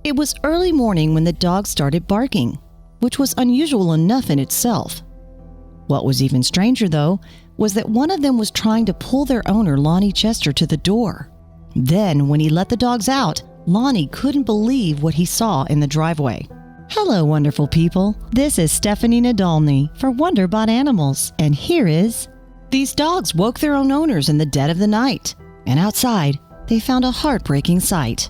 It was early morning when the dogs started barking, which was unusual enough in itself. What was even stranger, though, was that one of them was trying to pull their owner, Lonnie Chester, to the door. Then, when he let the dogs out, Lonnie couldn't believe what he saw in the driveway. Hello, wonderful people. This is Stephanie Nadolny for Wonderbot Animals, and here is... These dogs woke their own owners in the dead of the night, and outside, they found a heartbreaking sight.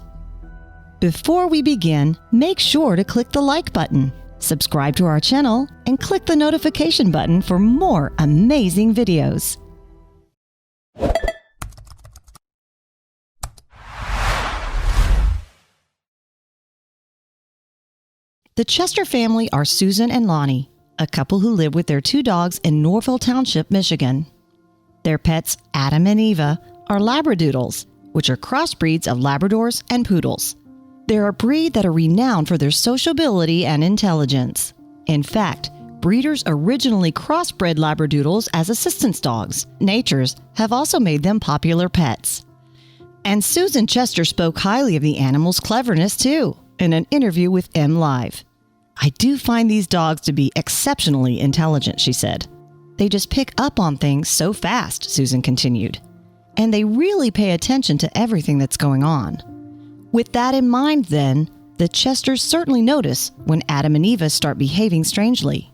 Before we begin, make sure to click the like button, subscribe to our channel, and click the notification button for more amazing videos. The Chester family are Susan and Lonnie, a couple who live with their 2 dogs in Norville Township, Michigan. Their pets, Adam and Eva, are Labradoodles, which are crossbreeds of Labradors and Poodles. They're a breed that are renowned for their sociability and intelligence. In fact, breeders originally crossbred Labradoodles as assistance dogs. Natures have also made them popular pets. And Susan Chester spoke highly of the animals' cleverness, too, in an interview with MLive. I do find these dogs to be exceptionally intelligent, she said. They just pick up on things so fast, Susan continued. And they really pay attention to everything that's going on. With that in mind, then, the Chesters certainly notice when Adam and Eva start behaving strangely.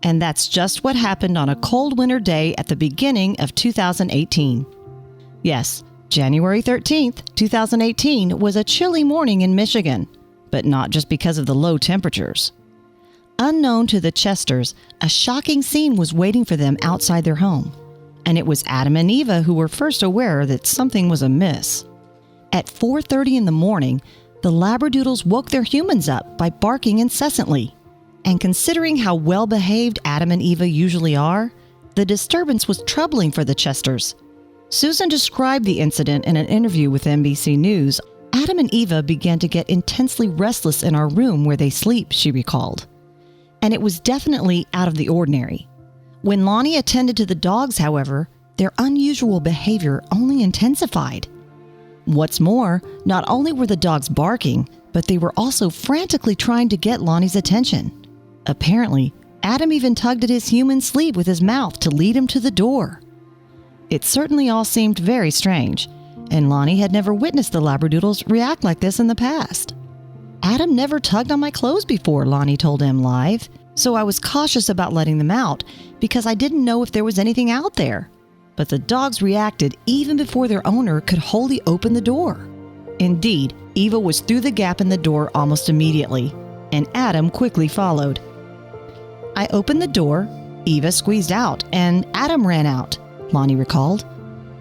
And that's just what happened on a cold winter day at the beginning of 2018. Yes, January 13th, 2018 was a chilly morning in Michigan, but not just because of the low temperatures. Unknown to the Chesters, a shocking scene was waiting for them outside their home, and it was Adam and Eva who were first aware that something was amiss. At 4:30 in the morning, the Labradoodles woke their humans up by barking incessantly, and considering how well-behaved Adam and Eva usually are, the disturbance was troubling for the Chesters. Susan described the incident in an interview with NBC News. Adam and Eva began to get intensely restless in our room where they sleep, she recalled. And it was definitely out of the ordinary. When Lonnie attended to the dogs, however, their unusual behavior only intensified. What's more, not only were the dogs barking, but they were also frantically trying to get Lonnie's attention. Apparently, Adam even tugged at his human sleeve with his mouth to lead him to the door. It certainly all seemed very strange, and Lonnie had never witnessed the Labradoodles react like this in the past. Adam never tugged on my clothes before, Lonnie told MLive, so I was cautious about letting them out because I didn't know if there was anything out there. But the dogs reacted even before their owner could wholly open the door. Indeed, Eva was through the gap in the door almost immediately, and Adam quickly followed. I opened the door, Eva squeezed out, and Adam ran out, Lonnie recalled.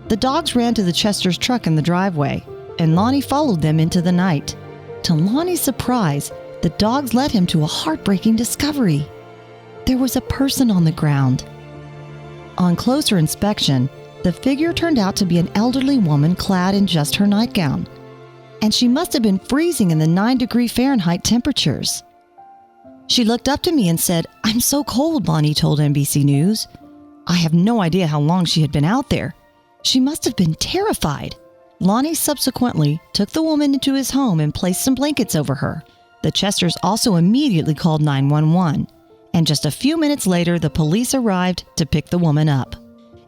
The dogs ran to the Chester's truck in the driveway, and Lonnie followed them into the night. To Lonnie's surprise, the dogs led him to a heartbreaking discovery. There was a person on the ground. On closer inspection, the figure turned out to be an elderly woman clad in just her nightgown, and she must have been freezing in the 9-degree Fahrenheit temperatures. She looked up to me and said, "I'm so cold," Lonnie told NBC News. I have no idea how long she had been out there. She must have been terrified. Lonnie subsequently took the woman into his home and placed some blankets over her. The Chesters also immediately called 911, and just a few minutes later, the police arrived to pick the woman up.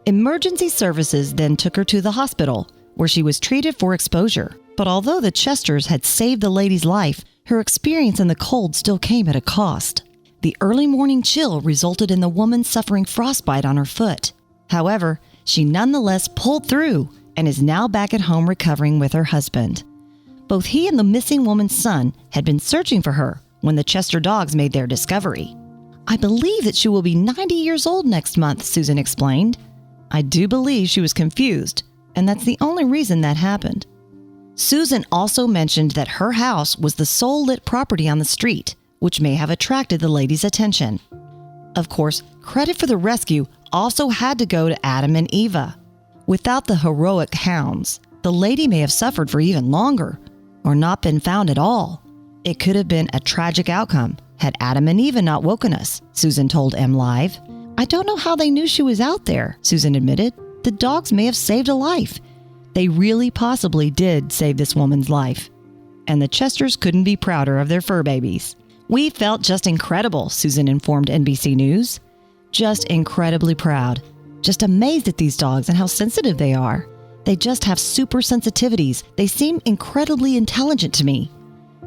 Emergency services then took her to the hospital, where she was treated for exposure. But although the Chesters had saved the lady's life, her experience in the cold still came at a cost. The early morning chill resulted in the woman suffering frostbite on her foot. However, she nonetheless pulled through and is now back at home recovering with her husband. Both he and the missing woman's son had been searching for her when the Chester dogs made their discovery. I believe that she will be 90 years old next month, Susan explained. I do believe she was confused, and that's the only reason that happened. Susan also mentioned that her house was the sole lit property on the street, which may have attracted the lady's attention. Of course, credit for the rescue also had to go to Adam and Eva. Without the heroic hounds, the lady may have suffered for even longer, or not been found at all. It could have been a tragic outcome had Adam and Eva not woken us, Susan told MLive. I don't know how they knew she was out there, Susan admitted. The dogs may have saved a life. They really possibly did save this woman's life. and the Chesters couldn't be prouder of their fur babies. "We felt just incredible," Susan informed NBC News. "Just incredibly proud. Just amazed at these dogs and how sensitive they are. They just have super sensitivities. They seem incredibly intelligent to me.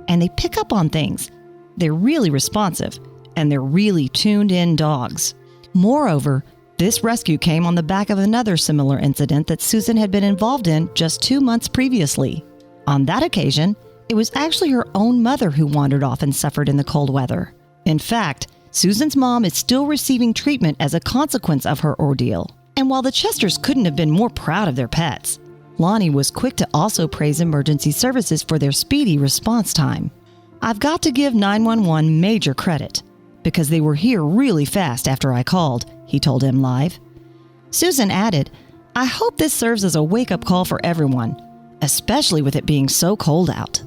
And they pick up on things. They're really responsive, and they're really tuned-in dogs." Moreover, this rescue came on the back of another similar incident that Susan had been involved in just 2 months previously. On that occasion, it was actually her own mother who wandered off and suffered in the cold weather. In fact, Susan's mom is still receiving treatment as a consequence of her ordeal. And while the Chesters couldn't have been more proud of their pets, Lonnie was quick to also praise emergency services for their speedy response time. "I've got to give 911 major credit, because they were here really fast after I called," he told M Live. Susan added, "I hope this serves as a wake-up call for everyone, especially with it being so cold out."